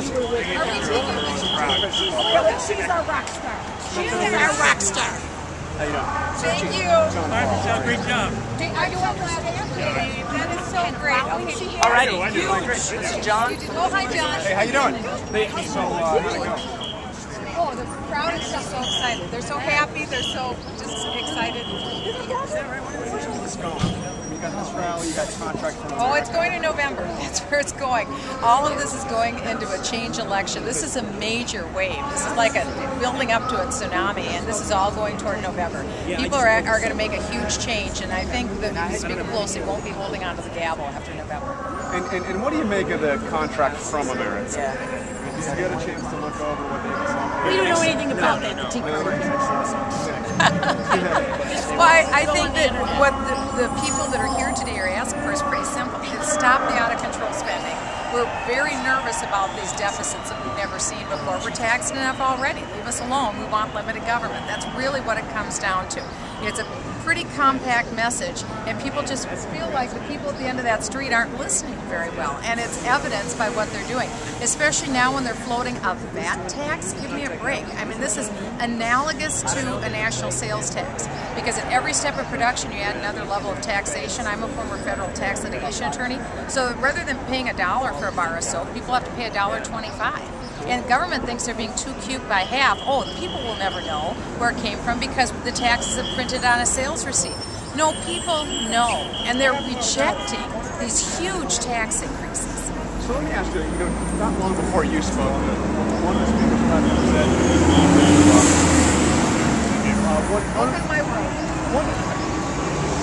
She's our rock star. She's our rock star. How you doing? Thank you. Great job. Hey, are you up for okay. That is so great. Okay. All right, huge. This is John. Oh, hi, John. Hey, how you doing? Oh, the crowd is just so excited. They're so happy. They're so just excited. What's going on? You got this rally, you got contract from Oh, it's going to November. That's where it's going. All of this is going into a change election. This is a major wave. This is like a building up to a tsunami, and this is all going toward November. People are going to make a huge change, and I think that Speaker Pelosi won't be holding onto the gavel after November. And what do you make of the contract from America? Yeah. Did you get a chance to look over what they said? We don't know anything about that. Well, I think that what the people that are here today are asking for is pretty simple. It's stop the out-of-control spending. We're very nervous about these deficits that we've never seen before. We're taxed enough already. Leave us alone. We want limited government. That's really what it comes down to. It's a pretty compact message, and people just feel like the people at the end of that street aren't listening very well, and it's evidenced by what they're doing, especially now when they're floating a VAT tax. Give me a break. I mean, this is analogous to a national sales tax, because at every step of production you add another level of taxation. I'm a former federal tax litigation attorney, so rather than paying $1 for a bar of soap, people have to pay $1.25. And government thinks they're being too cute by half. Oh, the people will never know where it came from because the taxes are printed on a sales receipt. No, people know, and they're rejecting these huge tax increases. So let me ask you, not long before you spoke, one of the speakers said,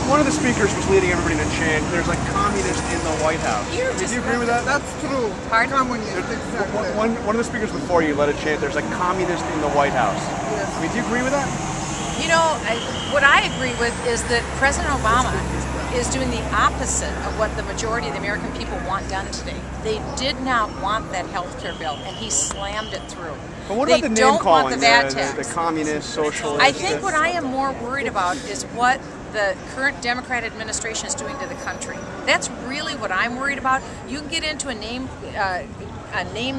one of the speakers was leading everybody to chant, there's a communist in the White House. Do you agree with that? That's true. Communist, exactly. One of the speakers before you led a chant, there's a communist in the White House. Yes. I mean, do you agree with that? You know, what I agree with is that President Obama is doing the opposite of what the majority of the American people want done today. They did not want that health care bill, and he slammed it through. But what about the name calling, the VAT tax. The communist, socialist? I think what I am more worried about is what the current Democrat administration is doing to the country. That's really what I'm worried about. You can get into a name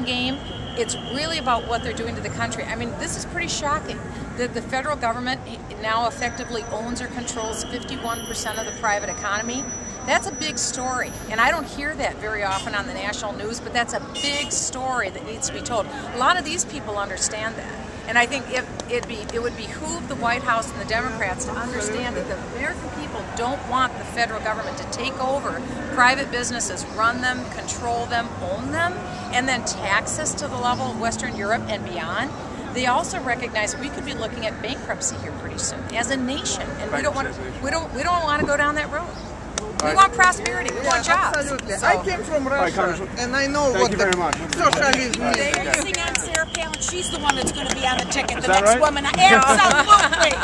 game. It's really about what they're doing to the country. I mean, this is pretty shocking that the federal government now effectively owns or controls 51% of the private economy. That's a big story, and I don't hear that very often on the national news, but that's a big story that needs to be told. A lot of these people understand that, and I think it would behoove the White House and the Democrats to understand that the American people don't want the federal government to take over private businesses, run them, control them, own them, and then tax us to the level of Western Europe and beyond. They also recognize we could be looking at bankruptcy here pretty soon as a nation, and we don't want to go down that road. We want prosperity. We want jobs. Absolutely. So. I came from Russia, and I know what the socialism is. They're using on Sarah Palin. She's the one that's going to be on the ticket. The that next right? woman. Absolutely.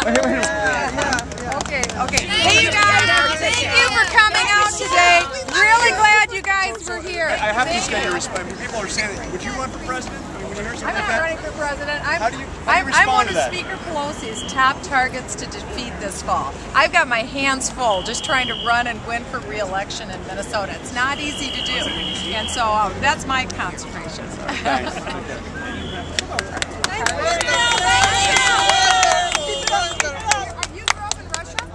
Okay. Hey, you guys, thank you for coming out today. Really glad you guys were here. I have to get your response. People are saying, would you run for president? I mean, when you hear something I'm like not that? running for president. How do you I'm respond one to of that? Speaker Pelosi's top targets to defeat this fall. I've got my hands full just trying to run and win for re-election in Minnesota. It's not easy to do, and so that's my concentration. Thanks.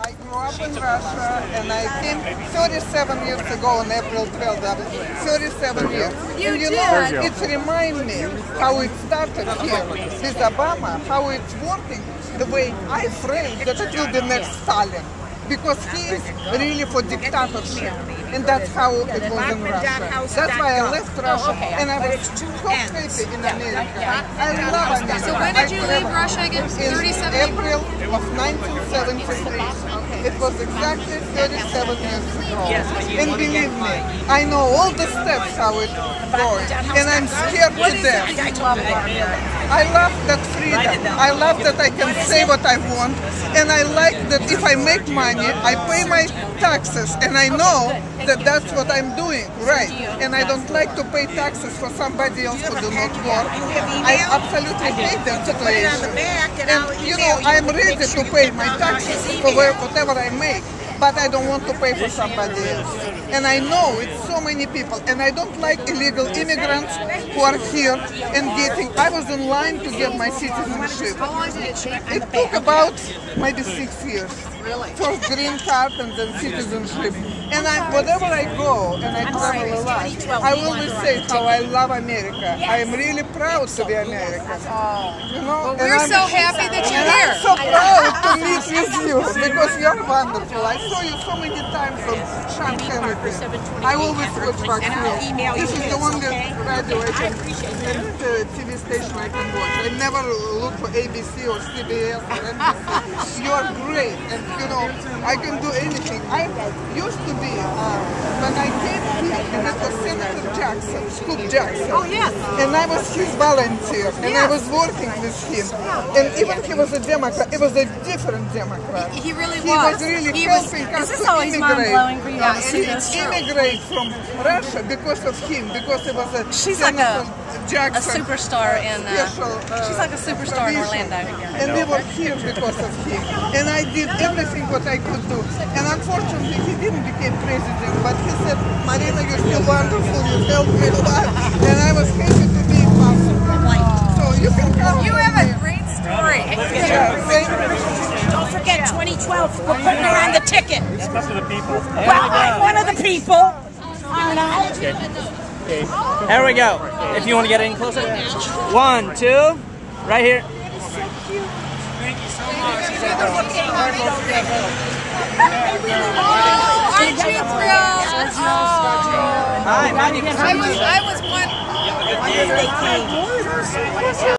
I grew up in Russia, and I came 37 years ago on April 12th. 37 years. You and did. know, it reminds me how it started here with Obama, how it's working the way I framed that it will be next Stalin. Because he is really for dictatorship, and that's how it was in Russia. That's why I left Russia, and I was so happy in America. I love America. So when did you leave Russia again? In 37 April of 1973. It was exactly 37 years ago. And believe me, I know all the steps how it's going, and I'm scared to death. I love that freedom. I love that I can say what I want, and I like that if I make money, I pay my taxes, and I know that that's what I'm doing, right? And I don't like to pay taxes for somebody else who do not work. I absolutely hate that situation. And you know, I'm ready to pay my taxes for whatever I make. but I don't want to pay for somebody else. And I know it's so many people, and I don't like illegal immigrants who are here and getting. I was in line to get my citizenship. How long did it take? It took about maybe 6 years. Really? First green card and then citizenship. And wherever I go and I travel a lot, I always say how I love America. I am really proud to be American. You know? Well, we're so happy that you're here. I'm so proud to meet with you because you're wonderful. I saw you so many times on Sean Kennedy. I always watch Fox News. This is the only radio and TV station I can watch. I never look for ABC or CBS or NBC. You are great, and you know I can do anything. I used to be when I came here, and it was Senator Jackson, Scoop Jackson. Oh yes. And I was his volunteer, and I was working with him. And even he was a Democrat, it was a different Democrat. He really He was really helping us Is this to always immigrate. mind-blowing for you all to see And this? immigrate from Russia because of him, because it was a She's like Senator a Jackson superstar in special, she's like a superstar in provision. Orlando. And we were here because of him. And I did everything what I could do. And unfortunately, he didn't become president, but he said, Marina, you're still wonderful, you helped me a lot. And I was happy to be possible. So you can come. You have a great story. Don't forget 2012. We're putting her on the ticket. It's up to the people. Well, I'm one of the people. Aren't I? There we go. If you want to get in closer. 1, 2, right here. Thank you so much. Oh, aren't you thrilled? Oh. Hi, I was one. They came.